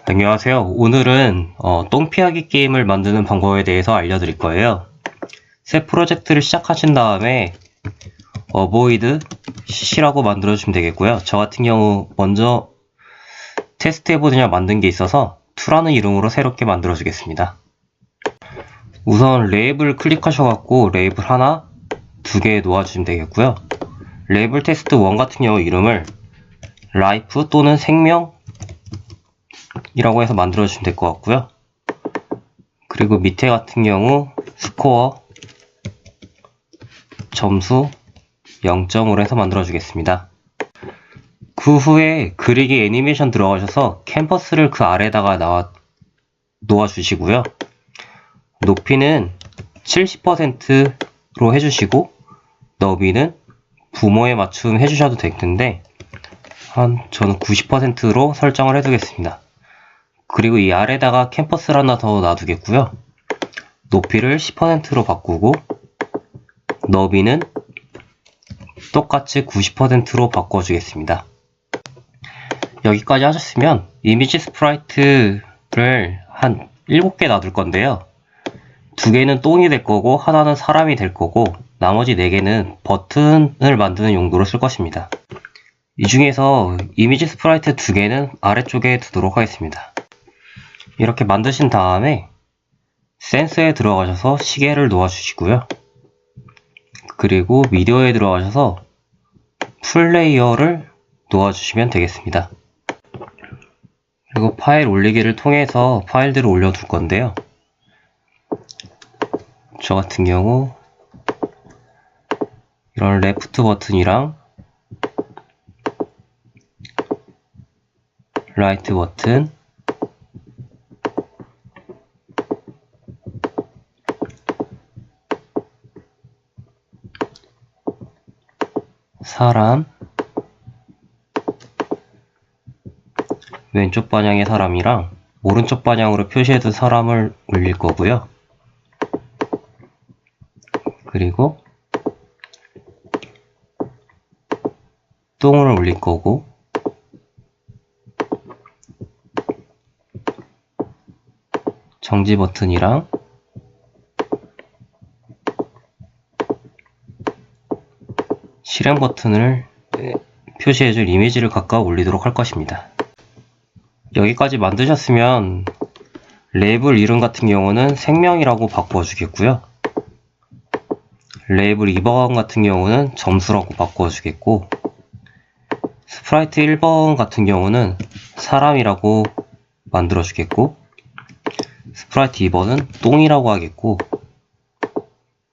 안녕하세요. 오늘은 똥 피하기 게임을 만드는 방법에 대해서 알려드릴 거예요. 새 프로젝트를 시작하신 다음에 avoid cc라고 만들어주시면 되겠고요. 저 같은 경우 먼저 테스트해보느냐 만든 게 있어서 2라는 이름으로 새롭게 만들어주겠습니다. 우선 레이블 클릭하셔갖고 레이블 하나, 2개 놓아주시면 되겠고요. 레이블 테스트 1 같은 경우 이름을 life 또는 생명 이라고 해서 만들어주시면 될 것 같고요. 그리고 밑에 같은 경우 스코어 점수 0점으로 해서 만들어주겠습니다. 그 후에 그리기 애니메이션 들어가셔서 캔버스를 그 아래에다가 놓아주시고요. 높이는 70%로 해주시고 너비는 부모에 맞춤 해주셔도 되는데 저는 90%로 설정을 해두겠습니다. 그리고 이 아래다가 캔버스를 하나 더 놔두겠고요. 높이를 10%로 바꾸고 너비는 똑같이 90%로 바꿔주겠습니다. 여기까지 하셨으면 이미지 스프라이트를 한 7개 놔둘 건데요. 2개는 똥이 될 거고 하나는 사람이 될 거고 나머지 4개는 버튼을 만드는 용도로 쓸 것입니다. 이 중에서 이미지 스프라이트 2개는 아래쪽에 두도록 하겠습니다. 이렇게 만드신 다음에 센서에 들어가셔서 시계를 놓아주시고요. 그리고 미디어에 들어가셔서 플레이어를 놓아주시면 되겠습니다. 그리고 파일 올리기를 통해서 파일들을 올려둘 건데요. 저 같은 경우 이런 레프트 버튼이랑 라이트 버튼, 사람, 왼쪽 방향의 사람이랑 오른쪽 방향으로 표시해둔 사람을 올릴 거고요. 그리고 똥을 올릴 거고 정지 버튼이랑 실행 버튼을 표시해줄 이미지를 각각 올리도록 할 것입니다. 여기까지 만드셨으면 레이블 이름 같은 경우는 생명이라고 바꿔주겠고요. 레이블 2번 같은 경우는 점수라고 바꿔주겠고 스프라이트 1번 같은 경우는 사람이라고 만들어주겠고 스프라이트 2번은 똥이라고 하겠고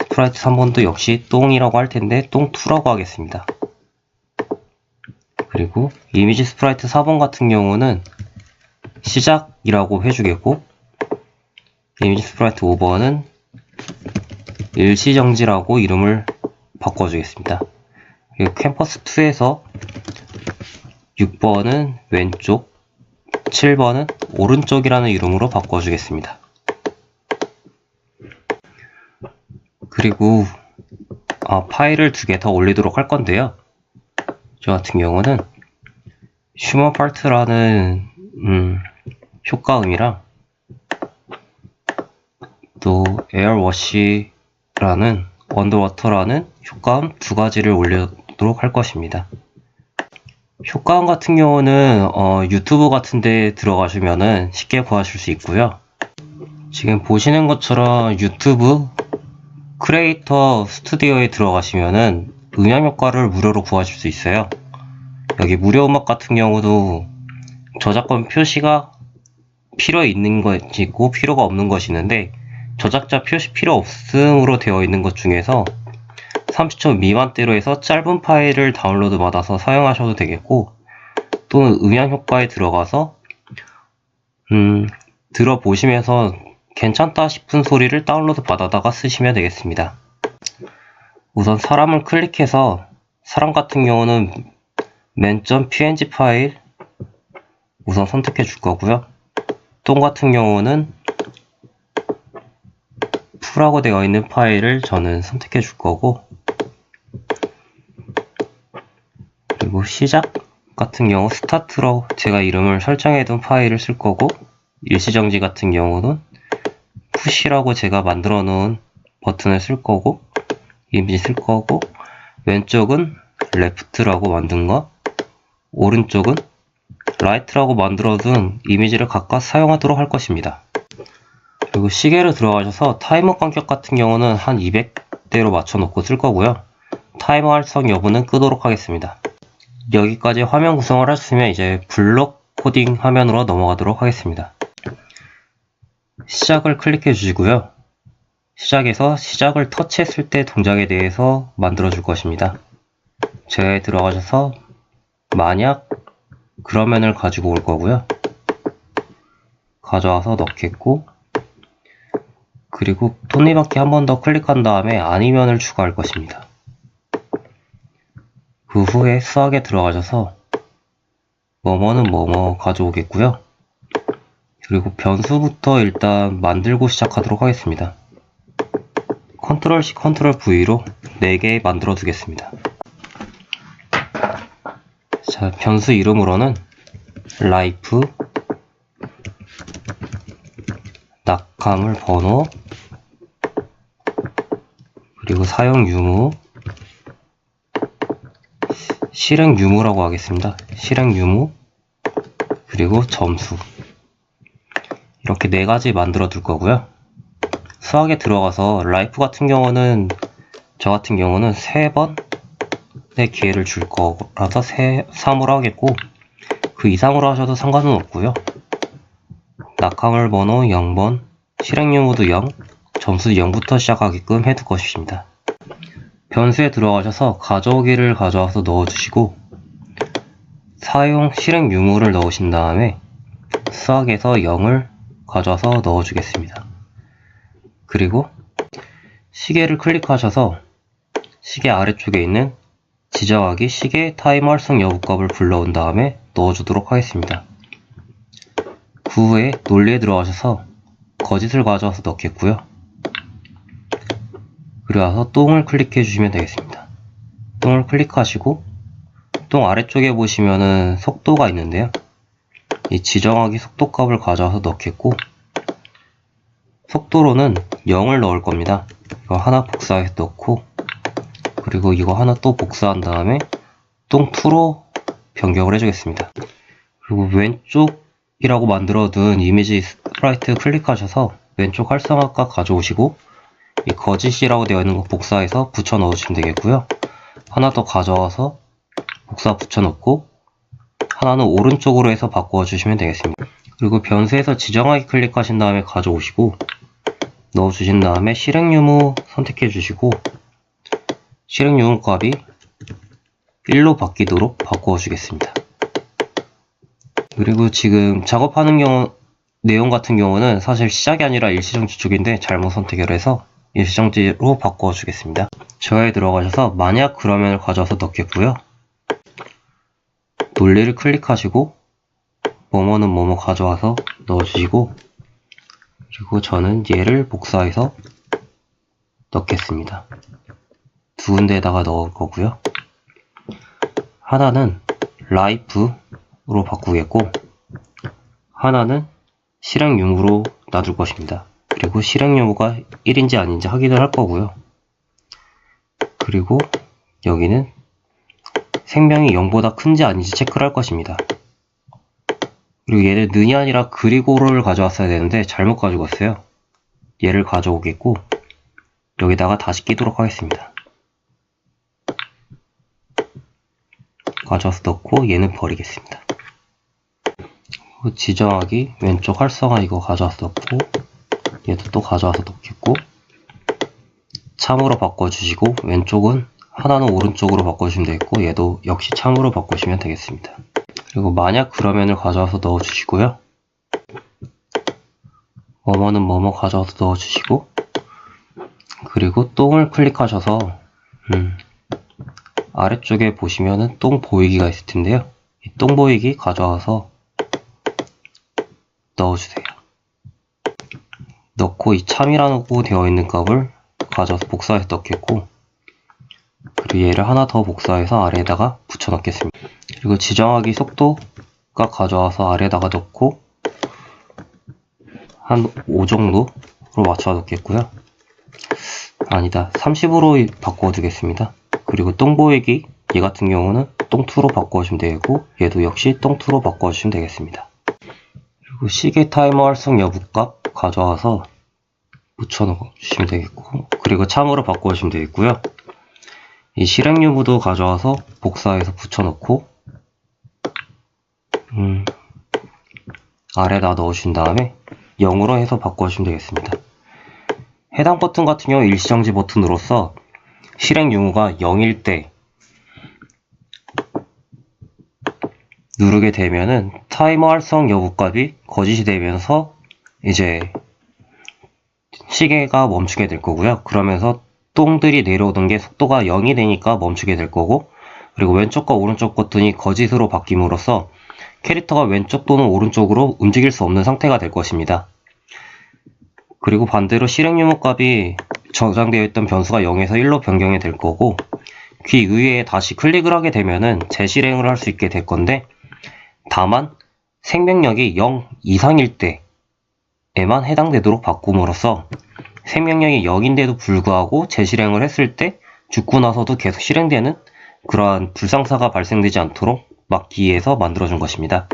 스프라이트 3번도 역시 똥이라고 할 텐데 똥2라고 하겠습니다. 그리고 이미지 스프라이트 4번 같은 경우는 시작이라고 해주겠고 이미지 스프라이트 5번은 일시정지라고 이름을 바꿔주겠습니다. 그리고 캔버스 2에서 6번은 왼쪽, 7번은 오른쪽이라는 이름으로 바꿔주겠습니다. 그리고 파일을 2개 더 올리도록 할 건데요. 저 같은 경우는 휴먼 파트라는 효과음이랑 또 에어워시라는 언더워터라는 효과음 2가지를 올리도록 할 것입니다. 효과음 같은 경우는 유튜브 같은 데 들어가시면은 쉽게 구하실 수 있고요. 지금 보시는 것처럼 유튜브 크리에이터 스튜디오에 들어가시면은 음향 효과를 무료로 구하실 수 있어요. 여기 무료 음악 같은 경우도 저작권 표시가 필요 있는 것이 있고 필요가 없는 것이 있는데 저작자 표시 필요 없음으로 되어 있는 것 중에서 30초 미만대로 해서 짧은 파일을 다운로드 받아서 사용하셔도 되겠고 또는 음향 효과에 들어가서 들어보시면서 괜찮다 싶은 소리를 다운로드 받아다가 쓰시면 되겠습니다. 우선 사람을 클릭해서 사람 같은 경우는 맨.png 파일 우선 선택해 줄 거고요. 똥 같은 경우는 풀하고 되어 있는 파일을 저는 선택해 줄 거고 그리고 시작 같은 경우 스타트로 제가 이름을 설정해둔 파일을 쓸 거고, 일시정지 같은 경우는 푸시라고 제가 만들어 놓은 버튼을 쓸 거고, 이미지 쓸 거고, 왼쪽은 레프트라고 만든 거, 오른쪽은 라이트라고 만들어둔 이미지를 각각 사용하도록 할 것입니다. 그리고 시계를 들어가셔서 타이머 간격 같은 경우는 한 200대로 맞춰놓고 쓸 거고요. 타이머 활성 여부는 끄도록 하겠습니다. 여기까지 화면 구성을 하셨으면 이제 블록 코딩 화면으로 넘어가도록 하겠습니다. 시작을 클릭해 주시고요. 시작에서 시작을 터치했을 때 동작에 대해서 만들어 줄 것입니다. 제에 들어가셔서 만약 그러면을 가지고 올 거고요. 가져와서 넣겠고, 그리고 톱니바퀴 한 번 더 클릭한 다음에 아니면을 추가할 것입니다. 그 후에 수학에 들어가셔서 뭐뭐는 뭐뭐 가져오겠고요. 그리고 변수부터 일단 만들고 시작하도록 하겠습니다. 컨트롤 C, 컨트롤 V로 4개 만들어 두겠습니다. 자, 변수 이름으로는 life, 낙하물 번호, 그리고 사용 유무, 실행 유무라고 하겠습니다. 실행 유무, 그리고 점수. 이렇게 4가지 만들어 둘 거고요. 수학에 들어가서 life 같은 경우는 저 같은 경우는 3번의 기회를 줄 거라서 3으로 하겠고, 그 이상으로 하셔도 상관은 없고요. 낙하물 번호 0번, 실행 유무도 0, 점수 0부터 시작하게끔 해둘 것입니다. 변수에 들어가셔서 가져오기를 가져와서 넣어주시고, 사용 실행 유무를 넣으신 다음에 수학에서 0을 가져와서 넣어주겠습니다. 그리고 시계를 클릭하셔서 시계 아래쪽에 있는 지정하기 시계 타이머 활성 여부 값을 불러온 다음에 넣어주도록 하겠습니다. 그 후에 논리에 들어가셔서 거짓을 가져와서 넣겠고요. 그리고 와서 똥을 클릭해 주시면 되겠습니다. 똥을 클릭하시고 똥 아래쪽에 보시면은 속도가 있는데요. 이 지정하기 속도 값을 가져와서 넣겠고, 속도로는 0을 넣을 겁니다. 이거 하나 복사해서 넣고, 그리고 이거 하나 또 복사한 다음에 똥2로 변경을 해주겠습니다. 그리고 왼쪽이라고 만들어둔 이미지 스프라이트 클릭하셔서 왼쪽 활성화값 가져오시고, 이 거짓이라고 되어 있는 거 복사해서 붙여 넣으시면 되겠고요. 하나 더 가져와서 복사 붙여 넣고, 하나는 오른쪽으로 해서 바꿔 주시면 되겠습니다. 그리고 변수에서 지정하기 클릭하신 다음에 가져오시고, 넣어 주신 다음에 실행 유무 선택해 주시고, 실행 유무 값이 1로 바뀌도록 바꿔 주겠습니다. 그리고 지금 작업하는 경우 내용 같은 경우는 사실 시작이 아니라 일시정지 쪽인데 잘못 선택을 해서 일시정지로 바꿔 주겠습니다. 저에 들어가셔서 만약 그러면을 가져와서 넣겠고요. 논리를 클릭하시고 뭐뭐는 뭐뭐 가져와서 넣어주시고, 그리고 저는 얘를 복사해서 넣겠습니다. 두 군데에다가 넣을 거고요. 하나는 life로 바꾸겠고, 하나는 실행 유무로 놔둘 것입니다. 그리고 실행 유무가 1인지 아닌지 확인을 할 거고요. 그리고 여기는 생명이 0보다 큰지 아닌지 체크를 할 것입니다. 그리고 얘를 는이 아니라 그리고를 가져왔어야 되는데 잘못 가지고 왔어요. 얘를 가져오겠고, 여기다가 다시 끼도록 하겠습니다. 가져와서 넣고 얘는 버리겠습니다. 지정하기 왼쪽 활성화 이거 가져와서 넣고, 얘도 또 가져와서 넣겠고, 참으로 바꿔주시고, 왼쪽은 하나는 오른쪽으로 바꿔주시면 되겠고, 얘도 역시 참으로 바꾸시면 되겠습니다. 그리고 만약 그러면을 가져와서 넣어주시고요. 뭐뭐는 뭐뭐 가져와서 넣어주시고, 그리고 똥을 클릭하셔서 아래쪽에 보시면은 똥 보이기가 있을 텐데요. 이 똥 보이기 가져와서 넣어주세요. 넣고 이 참이라고 되어 있는 값을 가져와서 복사해서 넣겠고, 그리고 얘를 하나 더 복사해서 아래에다가 붙여 넣겠습니다. 그리고 지정하기 속도가 가져와서 아래다가 넣고 한 5 정도로 맞춰 놓겠고요. 아니다, 30으로 바꿔 두겠습니다. 그리고 똥 보이기, 얘 같은 경우는 똥2로 바꿔주시면 되고, 얘도 역시 똥2로 바꿔주시면 되겠습니다. 그리고 시계 타이머 활성 여부값 가져와서 붙여놓으시면 되겠고, 그리고 참으로 바꿔주시면 되겠고요. 이 실행 유무도 가져와서 복사해서 붙여놓고 아래다 넣으신 다음에 0으로 해서 바꿔주시면 되겠습니다. 해당 버튼 같은 경우 일시정지 버튼으로서 실행 유무가 0일 때 누르게 되면은 타이머 활성 여부값이 거짓이 되면서 이제 시계가 멈추게 될 거고요. 그러면서 똥들이 내려오던 게 속도가 0이 되니까 멈추게 될 거고, 그리고 왼쪽과 오른쪽 버튼이 거짓으로 바뀜으로써 캐릭터가 왼쪽 또는 오른쪽으로 움직일 수 없는 상태가 될 것입니다. 그리고 반대로 실행 유무 값이 저장되어 있던 변수가 0에서 1로 변경이 될 거고, 그 이후에 다시 클릭을 하게 되면은 재실행을 할 수 있게 될 건데, 다만 생명력이 0 이상일 때에만 해당되도록 바꿈으로써 생명력이 0인데도 불구하고 재실행을 했을 때 죽고 나서도 계속 실행되는 그러한 불상사가 발생되지 않도록 막기 위해서 만들어준 것입니다.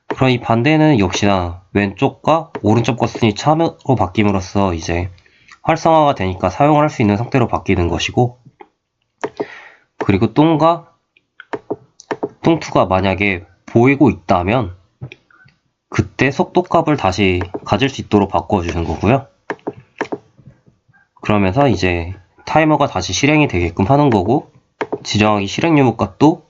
그럼 이 반대는 역시나 왼쪽과 오른쪽 버튼이 참으로 바뀜으로써 이제 활성화가 되니까 사용을 할 수 있는 상태로 바뀌는 것이고, 그리고 똥2가 만약에 보이고 있다면 그때 속도값을 다시 가질 수 있도록 바꿔주는 거고요. 그러면서 이제 타이머가 다시 실행이 되게끔 하는 거고, 지정하기 실행 유무 값도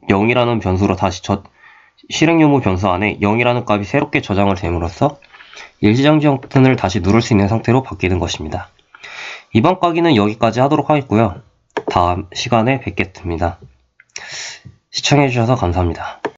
0이라는 변수로 다시 실행 유무 변수 안에 0이라는 값이 새롭게 저장을 됨으로써 일시정지 버튼을 다시 누를 수 있는 상태로 바뀌는 것입니다. 이번 강의는 여기까지 하도록 하겠고요. 다음 시간에 뵙겠습니다. 시청해주셔서 감사합니다.